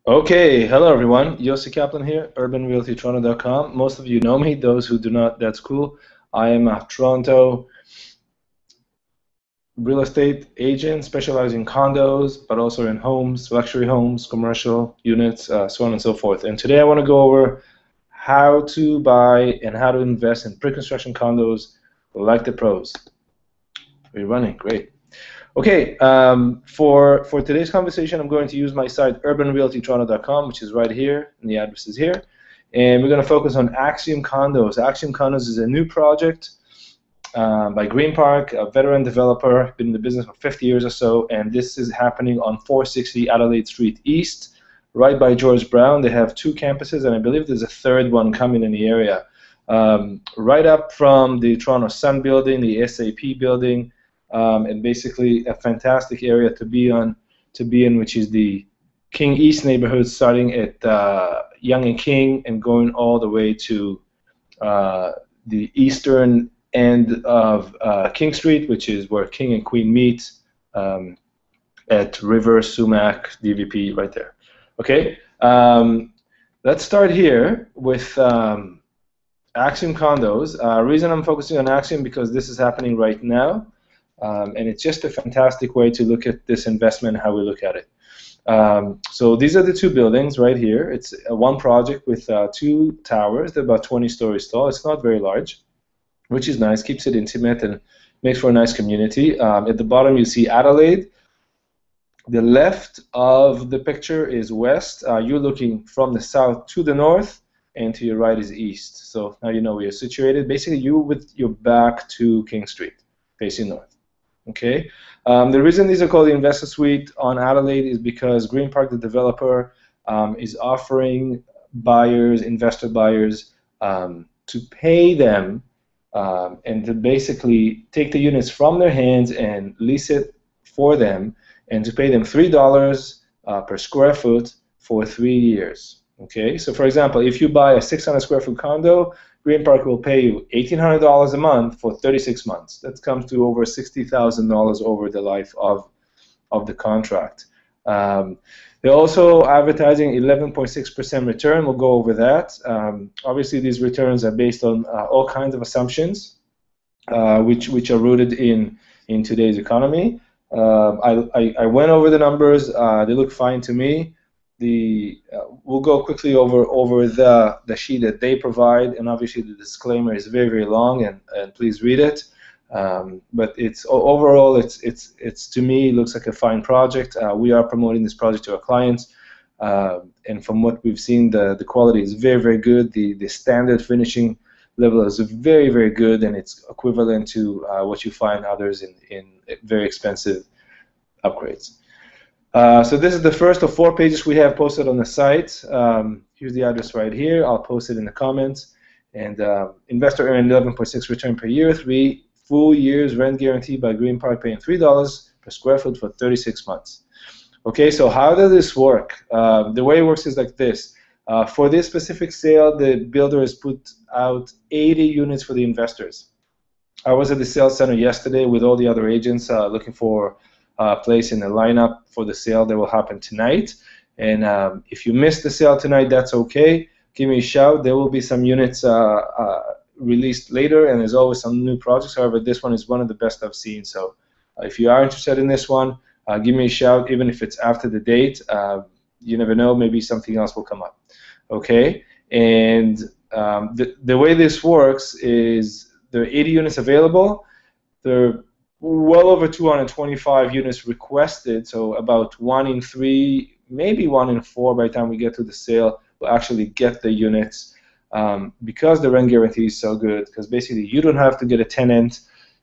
Okay, hello everyone. Yossi Kaplan here, urbanrealtytoronto.com. Most of you know me. Those who do not, that's cool. I am a Toronto real estate agent specializing in condos, but also in homes, luxury homes, commercial units, so on and so forth. And today I want to go over how to buy and how to invest in pre-construction condos like the pros. We're running, great. Okay, for today's conversation, I'm going to use my site urbanrealtytoronto.com, which is right here, and the address is here. And we're going to focus on Axiom Condos. Axiom Condos is a new project by Green Park, a veteran developer, been in the business for 50 years or so, and this is happening on 460 Adelaide Street East, right by George Brown. They have two campuses, and I believe there's a third one coming in the area. Right up from the Toronto Sun building, the SAP building, and basically a fantastic area to be in, which is the King East neighborhood, starting at Yonge and King and going all the way to the eastern end of King Street, which is where King and Queen meet at River, Sumac, DVP, right there. Okay, let's start here with Axiom Condos. Reason I'm focusing on Axiom because this is happening right now. And it's just a fantastic way to look at this investment and how we look at it. So these are the two buildings right here. It's one project with two towers. They're about 20 stories tall. It's not very large, which is nice. Keeps it intimate and makes for a nice community. At the bottom, you see Adelaide. The left of the picture is west. You're looking from the south to the north, and to your right is east. So now you know where you're situated. Basically, you with your back to King Street, facing north. Okay. The reason these are called the Investor Suite on Adelaide is because Green Park, the developer, is offering buyers, investor buyers, to pay them and to basically take the units from their hands and lease it for them, and to pay them $3 per square foot for 3 years. Okay. So, for example, if you buy a 600 square foot condo, Green Park will pay you $1,800 a month for 36 months. That comes to over $60,000 over the life of the contract. They're also advertising 11.6% return. We'll go over that. Obviously, these returns are based on all kinds of assumptions, which are rooted in today's economy. I went over the numbers. They look fine to me. We'll go quickly over the sheet that they provide, and obviously the disclaimer is very, very long, and please read it. But it's overall, it's to me, it looks like a fine project. We are promoting this project to our clients, and from what we've seen, the quality is very, very good. The standard finishing level is very, very good, and it's equivalent to what you find others in very expensive upgrades. So this is the first of 4 pages we have posted on the site. Here's the address right here. I'll post it in the comments. And investor earned 11.6 return per year, 3 full years rent guaranteed by Green Park, paying $3 per square foot for 36 months. Okay, so how does this work? The way it works is like this. For this specific sale, the builder has put out 80 units for the investors. I was at the sales center yesterday with all the other agents looking for place in the lineup for the sale that will happen tonight. And if you missed the sale tonight, that's okay. Give me a shout. There will be some units released later, and there's always some new projects. However, this one is one of the best I've seen. So if you are interested in this one, give me a shout, even if it's after the date. You never know, maybe something else will come up. Okay? And the way this works is there are 80 units available. There are well over 225 units requested, so about 1 in 3, maybe 1 in 4 by the time we get to the sale will actually get the units, because the rent guarantee is so good, because basically you don't have to get a tenant,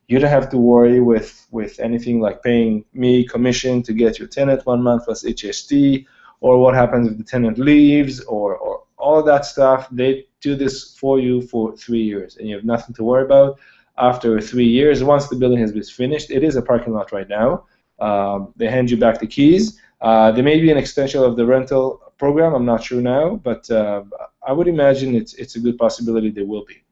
you don't have to worry with anything like paying me commission to get your tenant 1 month plus HST, or what happens if the tenant leaves, or all that stuff. They do this for you for 3 years, and you have nothing to worry about. After 3 years, once the building has been finished, it is a parking lot right now. They hand you back the keys. There may be an extension of the rental program. I'm not sure now, but I would imagine it's a good possibility there will be.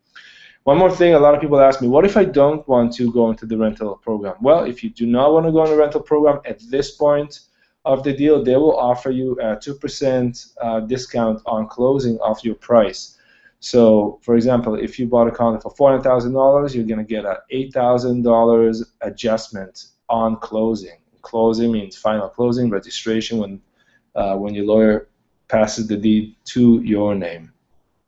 One more thing, a lot of people ask me, what if I don't want to go into the rental program? Well, if you do not want to go on the rental program at this point, of the deal, they will offer you a 2% discount on closing off your price. So, for example, if you bought a condo for $400,000, you're going to get an $8,000 adjustment on closing. Closing means final closing, registration, when your lawyer passes the deed to your name.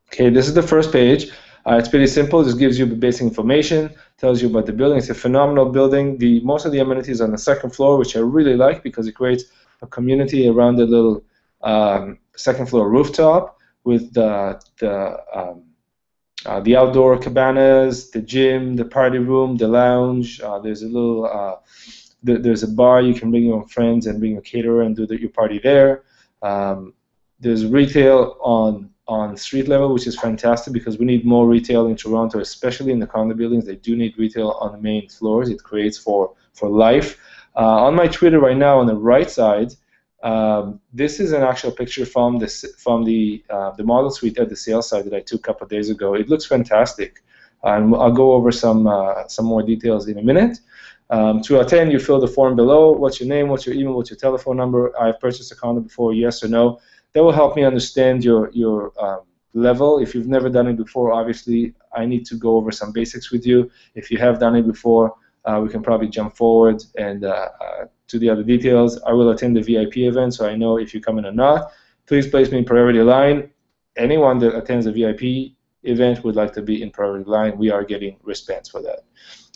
Okay, this is the first page. It's pretty simple. Just gives you the basic information, tells you about the building. It's a phenomenal building. Most of the amenities on the second floor, which I really like because it creates a community around the little second floor rooftop with the outdoor cabanas, the gym, the party room, the lounge. There's a little there's a bar. You can bring your own friends and bring a caterer and do your party there. There's retail on street level, which is fantastic because we need more retail in Toronto, especially in the condo buildings. They do need retail on the main floors. It creates for life. On my Twitter right now, on the right side, this is an actual picture from the model suite at the sales site that I took a couple of days ago. It looks fantastic, and I'll go over some more details in a minute. To attend, you fill the form below. What's your name? What's your email? What's your telephone number? I've purchased a condo before. Yes or no? That will help me understand your level. If you've never done it before, obviously I need to go over some basics with you. If you have done it before, we can probably jump forward and to the other details. I will attend the VIP event, so I know if you come in or not. Please place me in priority line. Anyone that attends a VIP event would like to be in priority line. We are getting wristbands for that.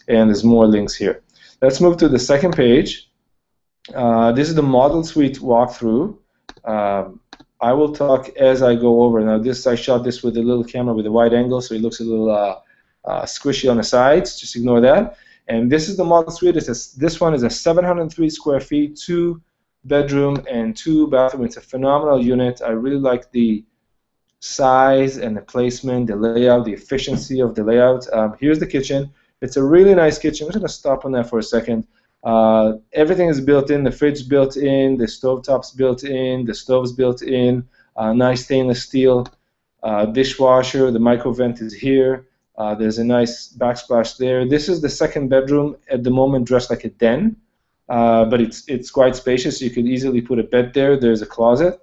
And there's more links here. Let's move to the second page. This is the model suite walkthrough. I will talk as I go over. Now, I shot this with a little camera with a wide angle, so it looks a little squishy on the sides. Just ignore that. And this is the model suite. This one is a 703 square feet, 2 bedroom and 2 bathroom. It's a phenomenal unit. I really like the size and the placement, the layout, the efficiency of the layout. Here's the kitchen. It's a really nice kitchen. I'm just going to stop on that for a second. Everything is built in. The fridge built in. The stovetop's built in. The stove's built in. Nice stainless steel dishwasher. The micro vent is here. There's a nice backsplash there. This is the second bedroom at the moment, dressed like a den, but it's quite spacious. You could easily put a bed there. There's a closet,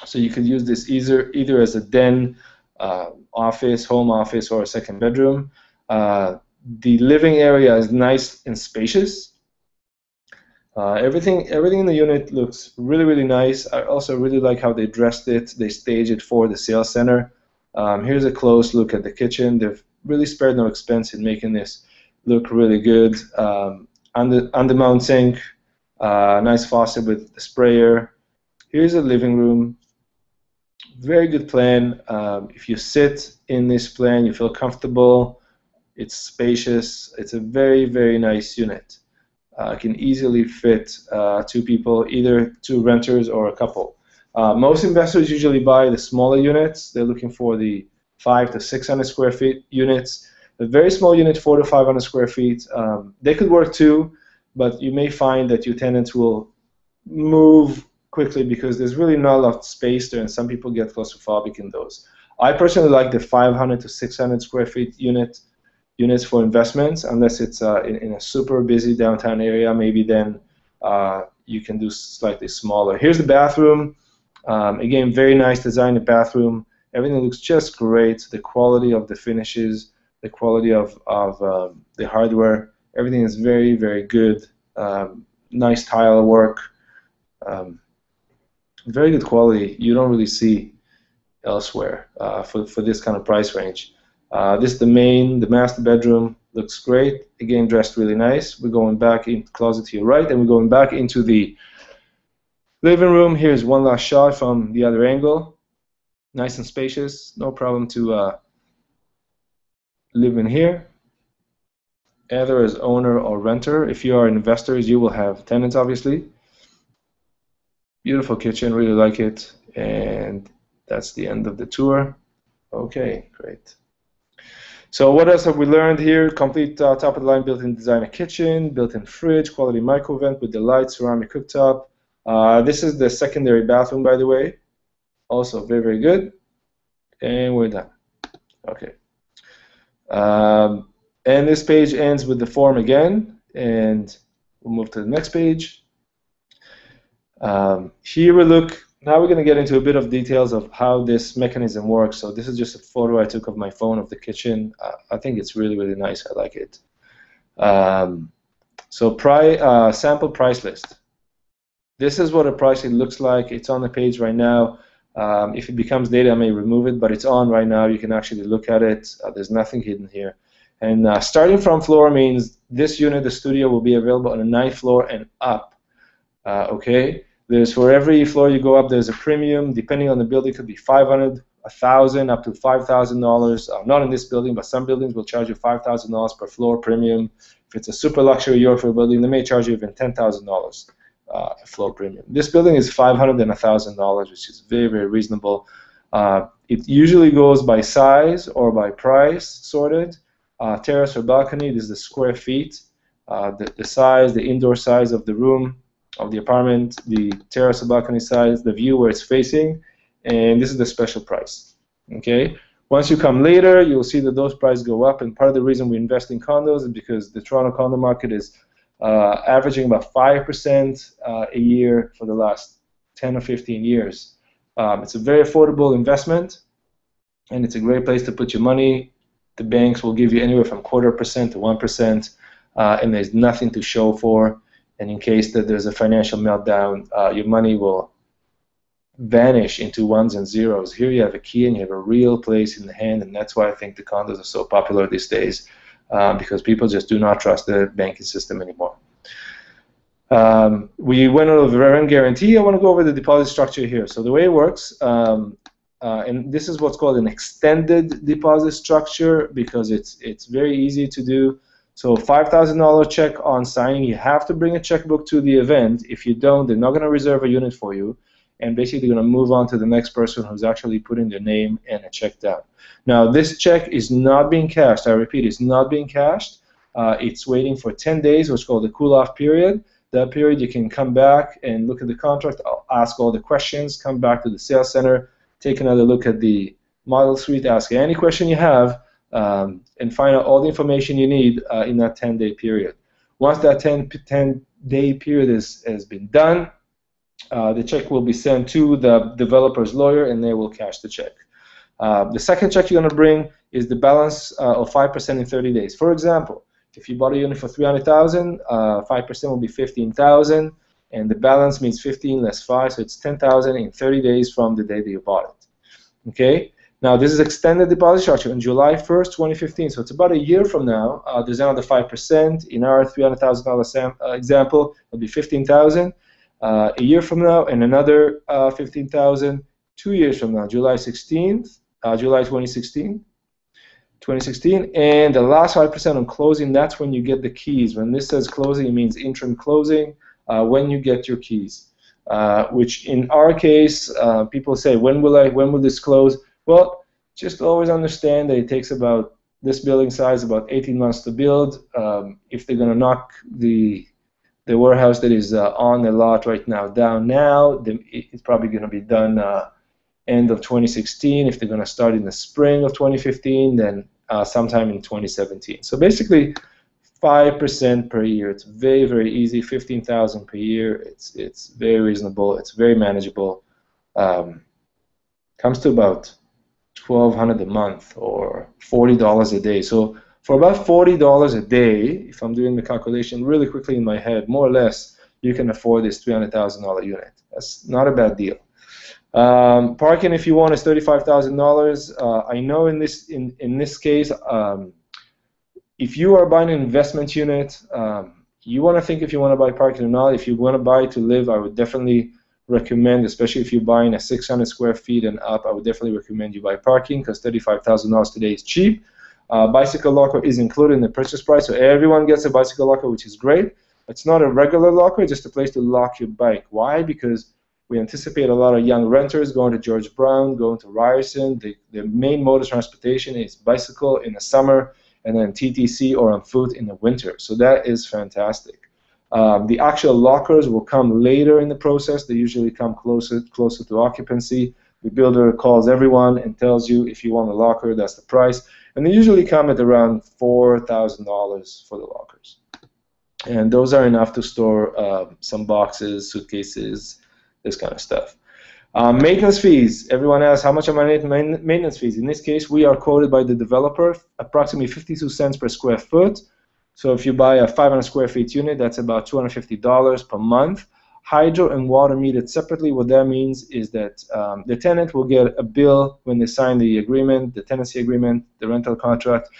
so you could use this either as a den, office, home office, or a second bedroom. The living area is nice and spacious. Everything in the unit looks really, really nice. I also really like how they dressed it. They staged it for the sales center. Here's a close look at the kitchen. They've really spared no expense in making this look really good. Under-mount sink, nice faucet with a sprayer. Here's a living room. Very good plan. If you sit in this plan, you feel comfortable. It's spacious. It's a very, very nice unit. Can easily fit 2 people, either 2 renters or a couple. Most investors usually buy the smaller units. They're looking for the 500 to 600 square feet units. The very small unit, 400 to 500 square feet, they could work too, but you may find that your tenants will move quickly because there's really not a lot of space there, and some people get claustrophobic in those. I personally like the 500 to 600 square feet units for investments, unless it's in a super busy downtown area. Maybe then you can do slightly smaller. Here's the bathroom. Again, very nice design, the bathroom. Everything looks just great. The quality of the finishes, the quality of the hardware, everything is very, very good. Nice tile work. Very good quality. You don't really see elsewhere for this kind of price range. This is the master bedroom. Looks great. Again, dressed really nice. We're going back in the closet to your right, and we're going back into the living room. Here's one last shot from the other angle. Nice and spacious. No problem to live in here, either as owner or renter. If you are investors, you will have tenants, obviously. Beautiful kitchen. Really like it. And that's the end of the tour. Okay, great. So what else have we learned here? Complete top-of-the-line built-in designer kitchen, built-in fridge, quality micro vent with the light, ceramic cooktop. This is the secondary bathroom, by the way. Also very, very good. And we're done. Okay. And this page ends with the form again, and we'll move to the next page. Here we look, now we're going to get into a bit of details of how this mechanism works. So this is just a photo I took of my phone of the kitchen. I think it's really, really nice. I like it. So sample price list. This is what a pricing looks like. It's on the page right now. If it becomes data, I may remove it, but it's on right now. You can actually look at it. There's nothing hidden here. And starting from floor means this unit, the studio, will be available on the 9th floor and up. Okay? There's, for every floor you go up, there's a premium. Depending on the building, it could be $500, $1,000, up to $5,000. Not in this building, but some buildings will charge you $5,000 per floor premium. If it's a super luxury Yorkville building, they may charge you even $10,000 floor premium. This building is $500 and $1,000, which is very, very reasonable. It usually goes by size or by price sorted. Terrace or balcony, this is the square feet. The size, the indoor size of the room, of the apartment, the terrace or balcony size, the view where it's facing, and this is the special price. Okay. Once you come later, you'll see that those prices go up, and part of the reason we invest in condos is because the Toronto condo market is averaging about 5% a year for the last 10 or 15 years. It's a very affordable investment, and it's a great place to put your money. The banks will give you anywhere from 0.25% to 1%, and there's nothing to show for. And in case that there's a financial meltdown, your money will vanish into ones and zeros. Here you have a key and you have a real place in the hand, and that's why I think the condos are so popular these days, because people just do not trust the banking system anymore. We went over rent guarantee. I want to go over the deposit structure here. So the way it works, and this is what's called an extended deposit structure, because it's very easy to do. So $5,000 check on signing, you have to bring a checkbook to the event. If you don't, they're not going to reserve a unit for you, and basically they're going to move on to the next person who's actually putting their name and a check down. Now, this check is not being cashed. I repeat, it's not being cashed. It's waiting for 10 days, what's called the cool-off period. That period, you can come back and look at the contract, ask all the questions, come back to the sales center, take another look at the model suite, ask any question you have, and find out all the information you need in that 10-day period. Once that 10-day period has been done, the check will be sent to the developer's lawyer, and they will cash the check. The second check you're going to bring is the balance of 5% in 30 days. For example, if you bought a unit for $300,000, 5% will be $15,000, and the balance means 15 less 5, so it's $10,000 in 30 days from the day that you bought it. Okay. Now, this is extended deposit structure on July 1st, 2015, so it's about a year from now. There's another 5%. In our $300,000 example, it'll be $15,000. A year from now, and another $15,000 2 years from now, July 2016, and the last 5% on closing, that's when you get the keys. When this says closing, it means interim closing, when you get your keys, which in our case, people say, when will this close? Well, just always understand that it takes about, this building size, about 18 months to build. If they're going to knock the warehouse that is on the lot right now down now, then it's probably going to be done end of 2016. If they're going to start in the spring of 2015, then sometime in 2017. So basically, 5% per year. It's very, very easy. $15,000 per year. It's very reasonable. It's very manageable. Comes to about $1,200 a month or $40 a day. So for about $40 a day, if I'm doing the calculation really quickly in my head, more or less, you can afford this $300,000 unit. That's not a bad deal. Parking, if you want, is $35,000. I know in this case, if you are buying an investment unit, you want to think if you want to buy parking or not. If you want to buy to live, I would definitely recommend, especially if you're buying a 600 square feet and up, I would definitely recommend you buy parking, because $35,000 today is cheap. Bicycle locker is included in the purchase price, so everyone gets a bicycle locker, which is great. It's not a regular locker, it's just a place to lock your bike. Why? Because we anticipate a lot of young renters going to George Brown, going to Ryerson. The main mode of transportation is bicycle in the summer, and then TTC or on foot in the winter. So that is fantastic. The actual lockers will come later in the process. They usually come closer to occupancy. The builder calls everyone and tells you if you want a locker, that's the price. And they usually come at around $4,000 for the lockers. And those are enough to store some boxes, suitcases, this kind of stuff. Maintenance fees. Everyone asks, how much are my maintenance fees? In this case, we are quoted by the developer, approximately 52 cents per square foot. So if you buy a 500 square feet unit, that's about $250 per month. Hydro and water metered separately. What that means is that the tenant will get a bill when they sign the agreement, the tenancy agreement, the rental contract.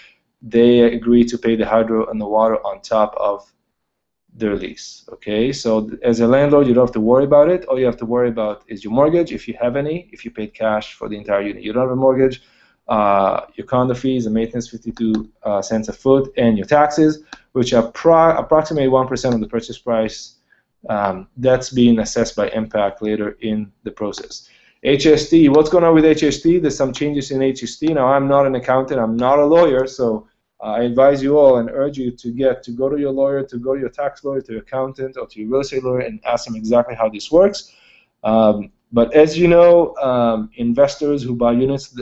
They agree to pay the hydro and the water on top of their lease. Okay, so as a landlord, you don't have to worry about it. All you have to worry about is your mortgage, if you have any, if you paid cash for the entire unit. You don't have a mortgage, your condo fees and maintenance, 52 cents a foot, and your taxes, which are approximately 1% of the purchase price. That's being assessed by impact later in the process. HST, what's going on with HST? There's some changes in HST. Now, I'm not an accountant, I'm not a lawyer, so I advise you all and urge you to go to your lawyer, to go to your tax lawyer, to your accountant, or to your real estate lawyer and ask them exactly how this works. But as you know, investors who buy units,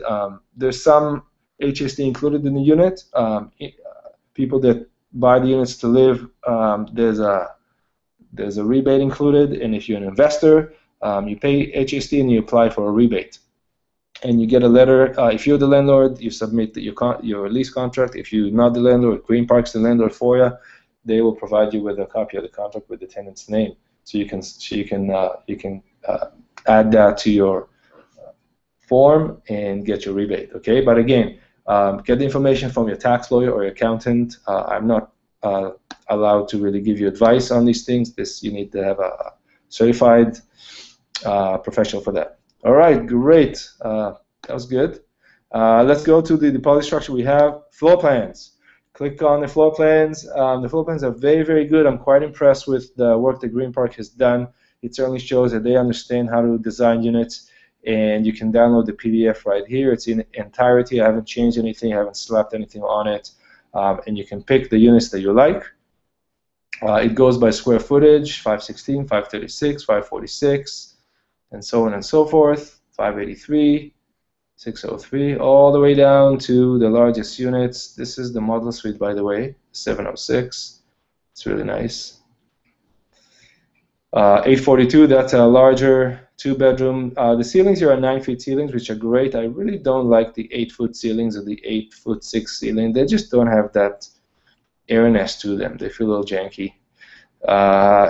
there's some HST included in the unit. People that buy the units to live, there's a rebate included, and if you're an investor, you pay HST and you apply for a rebate. And you get a letter. If you're the landlord, you submit your lease contract. If you're not the landlord, Green Park's the landlord for you. They will provide you with a copy of the contract with the tenant's name, so you can add that to your form and get your rebate. Okay, but again, get the information from your tax lawyer or your accountant. I'm not allowed to really give you advice on these things. You need to have a certified professional for that. All right, great. That was good. Let's go to the deposit structure. We have floor plans. Click on the floor plans. The floor plans are very, very good. I'm quite impressed with the work that Green Park has done. It certainly shows that they understand how to design units, and you can download the PDF right here. It's in entirety. I haven't changed anything. I haven't slapped anything on it. And you can pick the units that you like. It goes by square footage, 516, 536, 546. And so on and so forth, 583, 603, all the way down to the largest units. This is the model suite, by the way, 706. It's really nice. 842, that's a larger two-bedroom. The ceilings here are 9-foot ceilings, which are great. I really don't like the 8-foot ceilings or the 8'6" ceiling. They just don't have that airiness to them. They feel a little janky.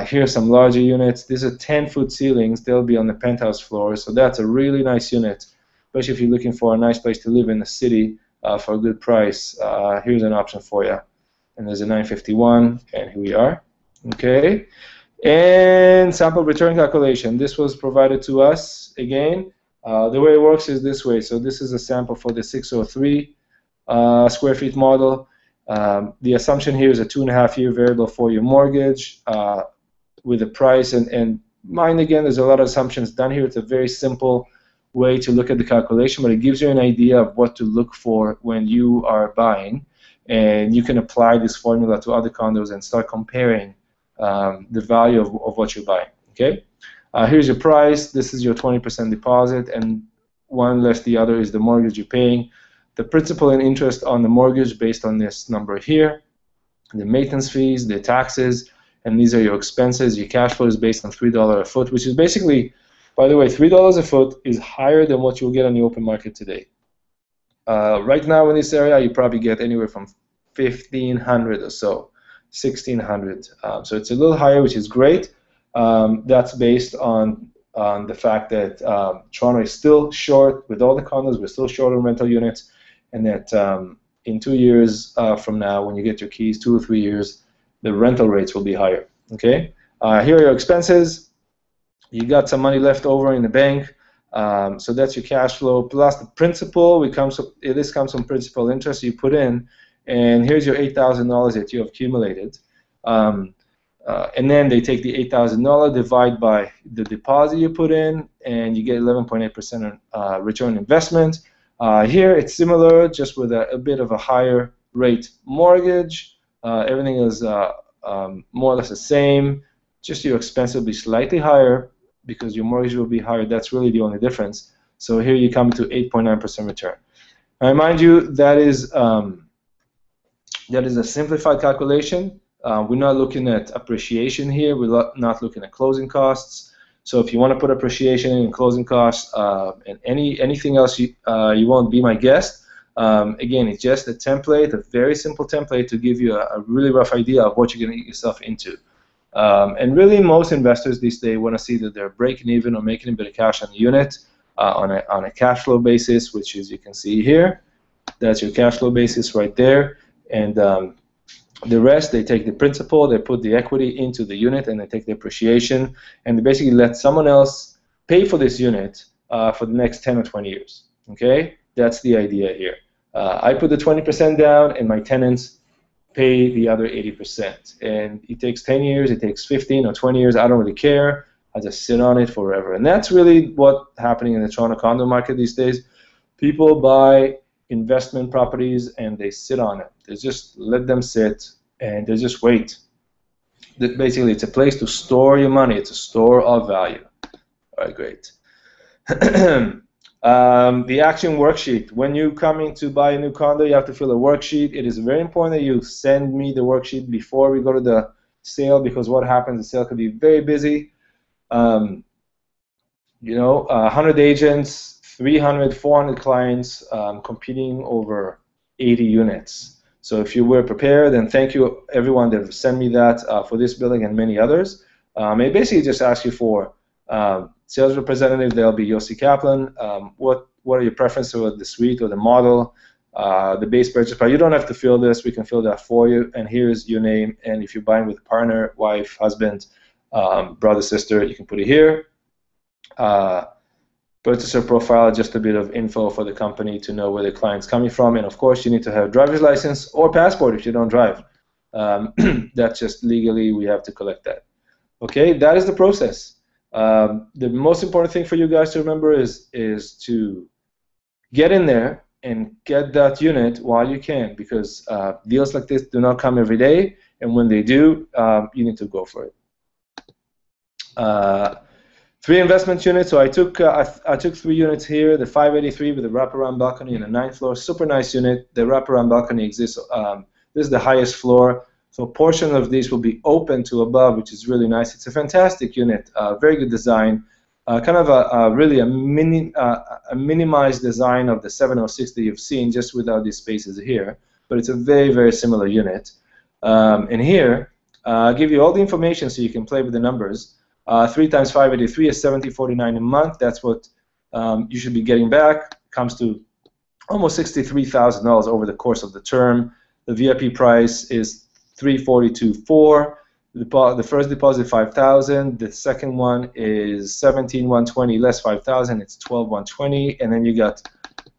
Here are some larger units. These are 10-foot ceilings. They'll be on the penthouse floor, so that's a really nice unit, especially if you're looking for a nice place to live in the city for a good price. Here's an option for you. And there's a 951, and here we are. Okay. And sample return calculation. This was provided to us again. The way it works is this way. So this is a sample for the 603 square feet model. The assumption here is a 2.5-year variable for your mortgage with the price. And mind again, there's a lot of assumptions done here. It's a very simple way to look at the calculation, but it gives you an idea of what to look for when you are buying. And you can apply this formula to other condos and start comparing the value of what you're buying. Okay, here's your price. This is your 20% deposit, and one less the other is the mortgage you're paying. The principal and interest on the mortgage based on this number here, the maintenance fees, the taxes, and these are your expenses. Your cash flow is based on $3 a foot, which is basically, by the way, $3 a foot is higher than what you'll get on the open market today. Right now in this area, you probably get anywhere from $1,500 or so. 1,600. So it's a little higher, which is great. That's based on the fact that Toronto is still short with all the condos. We're still short on rental units, and that in 2 years from now, when you get your keys, 2 or 3 years, the rental rates will be higher. Okay. Here are your expenses. You got some money left over in the bank, so that's your cash flow plus the principal. This comes from principal interest you put in. And here's your $8,000 that you have accumulated. And then they take the $8,000, divide by the deposit you put in, and you get 11.8% return on investment. Here it's similar, just with a bit of a higher rate mortgage. Everything is more or less the same. Just your expense will be slightly higher because your mortgage will be higher. That's really the only difference. So here you come to 8.9% return. I remind you that is a simplified calculation. We're not looking at appreciation here. We're not looking at closing costs. So if you want to put appreciation in closing costs and anything else, you won't be my guest. Again, it's just a template, a very simple template to give you a really rough idea of what you're going to get yourself into. And really, most investors these days want to see that they're breaking even or making a bit of cash on the unit on a cash flow basis, which is, you can see here, that's your cash flow basis right there. And the rest, they take the principal, they put the equity into the unit, and they take the appreciation, and they basically let someone else pay for this unit for the next 10 or 20 years. Okay, that's the idea here. I put the 20% down, and my tenants pay the other 80%. And it takes 10 years, it takes 15 or 20 years, I don't really care. I just sit on it forever. And that's really what's happening in the Toronto condo market these days. People buy investment properties and they sit on it. They just let them sit and they just wait. Basically, it's a place to store your money. It's a store of value. All right, great. The action worksheet. When you're coming to buy a new condo, you have to fill a worksheet. It is very important that you send me the worksheet before we go to the sale, because what happens, the sale could be very busy. 100 agents, 300, 400 clients competing over 80 units. So if you were prepared, and thank you everyone that sent me that for this building and many others. It basically just asks you for sales representative. There'll be Yossi Kaplan. What are your preferences with the suite or the model, the base purchase price? You don't have to fill this. We can fill that for you. And here's your name. And if you're buying with a partner, wife, husband, brother, sister, you can put it here. Purchaser profile, just a bit of info for the company to know where the client's coming from. And of course, you need to have a driver's license or passport if you don't drive. That's just legally, we have to collect that. Okay, that is the process. The most important thing for you guys to remember is to get in there and get that unit while you can, because deals like this do not come every day, and when they do, you need to go for it. 3 investment units. So I took 3 units here. The 583 with the wraparound balcony and a 9th floor, super nice unit. The wraparound balcony exists. This is the highest floor. So a portion of these will be open to above, which is really nice. It's a fantastic unit, very good design, kind of really a minimized design of the 706 that you've seen, just without these spaces here. But it's a very, very similar unit. And here, I'll give you all the information so you can play with the numbers. 3 times 583 is $70.49 a month. That's what you should be getting back. Comes to almost $63,000 over the course of the term. The VIP price is $342,400. The first deposit $5,000. The second one is $17,120 less $5,000. It's $12,120, and then you got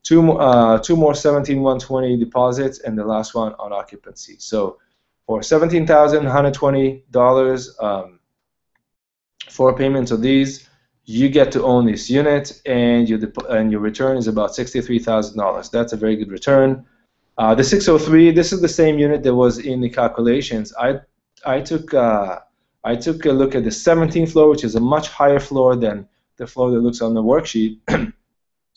two more $17,120 deposits, and the last one on occupancy. So for $17,120, 4 payments of these, you get to own this unit, and your return is about $63,000. That's a very good return. The 603, this is the same unit that was in the calculations. I took a look at the 17th floor, which is a much higher floor than the floor that looks on the worksheet.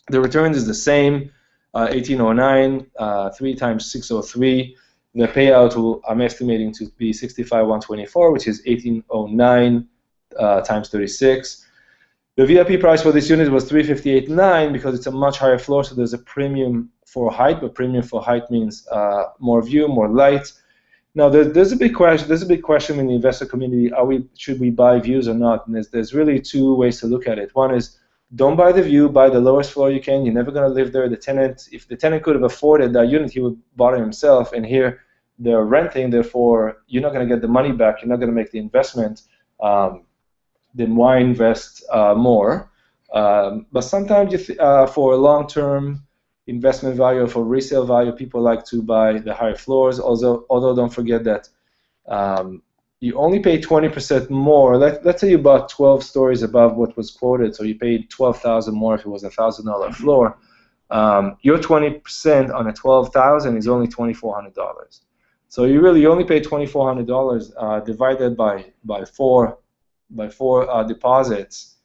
The return is the same, 1809, 3 times 603. The payout I'm estimating to be 65,124, which is 1809 times 36. The VIP price for this unit was $358,900 because it's a much higher floor, so there's a premium for height, but premium for height means more view, more light. Now, there's a big question. There's a big question in the investor community: should we buy views or not? And there's really 2 ways to look at it. One is, don't buy the view, buy the lowest floor you can. You're never going to live there. The tenant, if the tenant could have afforded that unit, he would have bought it himself. And here, they're renting. Therefore, you're not going to get the money back. You're not going to make the investment. Then why invest more? But sometimes, for a long-term investment value or for resale value, people like to buy the higher floors. Although don't forget that you only pay 20% more. Let's say you bought 12 stories above what was quoted, so you paid $12,000 more if it was a $1,000 floor. Your 20% on a $12,000 is only $2,400. So you only pay $2,400 divided by four deposits.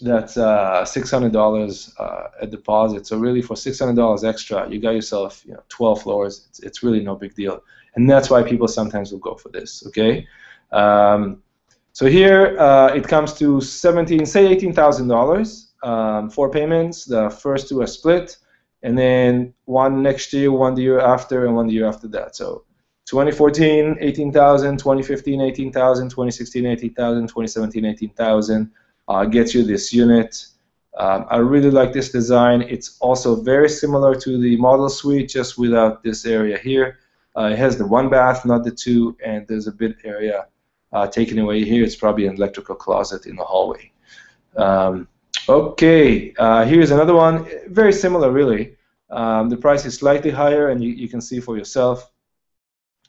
That's $600 a deposit. So really, for $600 extra, you got yourself 12 floors. It's really no big deal, and that's why people sometimes will go for this. Okay, So here it comes to say $18,000, 4 payments. The first 2 are split, and then one next year, one the year after, and one the year after that. So 2014, 18,000, 2015, 18,000, 2016, 18,000, 2017, 18,000 gets you this unit. I really like this design. It's also very similar to the model suite, just without this area here. It has the 1 bath, not the 2, and there's a bit area taken away here. It's probably an electrical closet in the hallway. Okay, here's another one. Very similar, really. The price is slightly higher, and you can see for yourself.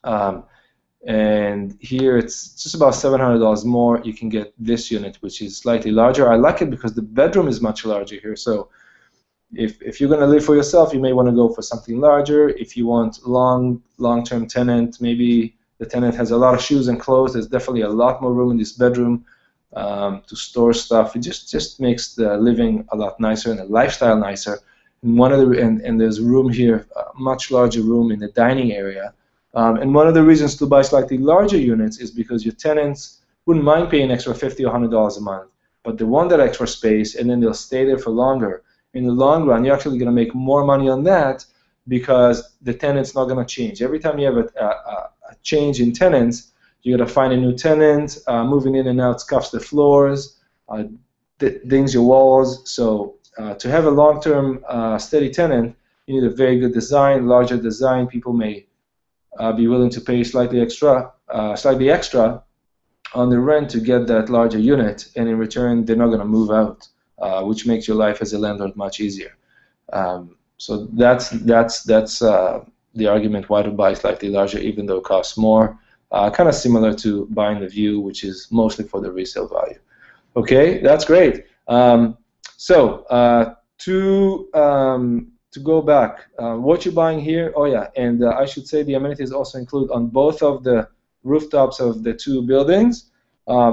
And here it's just about $700 more. You can get this unit, which is slightly larger. I like it because the bedroom is much larger here. So if you're going to live for yourself, you may want to go for something larger. If you want long-term tenant, maybe the tenant has a lot of shoes and clothes. There's definitely a lot more room in this bedroom to store stuff. It just makes the living a lot nicer and the lifestyle nicer. And there's room here, a much larger room in the dining area. And one of the reasons to buy slightly larger units is because your tenants wouldn't mind paying extra $50 or $100 a month, but they want that extra space, and then they'll stay there for longer. In the long run, you're actually going to make more money on that because the tenant's not going to change. Every time you have a change in tenants, you got to find a new tenant. Moving in and out scuffs the floors, dings your walls. So to have a long-term steady tenant, you need a very good design, larger design. People may be willing to pay slightly extra on the rent to get that larger unit, and in return, they're not going to move out, which makes your life as a landlord much easier. So that's the argument why to buy slightly larger, even though it costs more. Kind of similar to buying the view, which is mostly for the resale value. Okay, that's great. To go back, what you're buying here, oh yeah, and I should say the amenities also include on both of the rooftops of the 2 buildings.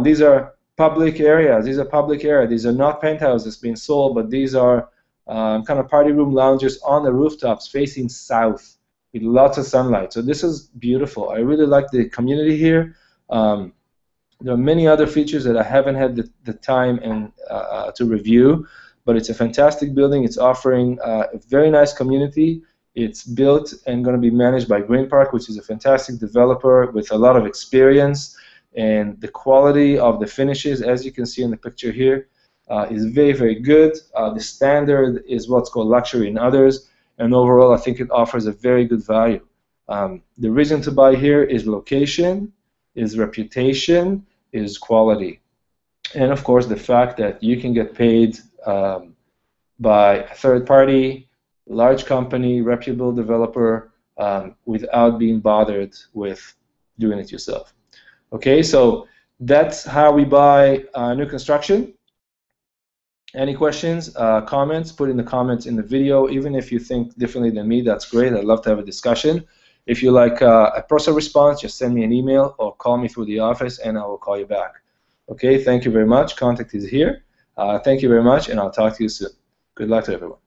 These are public areas. These are not penthouses being sold, but these are kind of party room lounges on the rooftops facing south with lots of sunlight. So this is beautiful. I really like the community here. There are many other features that I haven't had the time to review, but it's a fantastic building. It's offering a very nice community. It's built and going to be managed by Green Park, which is a fantastic developer with a lot of experience. And the quality of the finishes, as you can see in the picture here, is very, very good. The standard is what's called luxury in others. And overall, I think it offers a very good value. The reason to buy here is location, is reputation, is quality. And of course, the fact that you can get paid by a third party, large company, reputable developer, without being bothered with doing it yourself. Okay, so that's how we buy new construction. Any questions, comments, put in the comments in the video. Even if you think differently than me, that's great. I'd love to have a discussion. If you like a personal response, just send me an email or call me through the office and I will call you back. Okay, thank you very much. Contact is here. Thank you very much, and I'll talk to you soon. Good luck to everyone.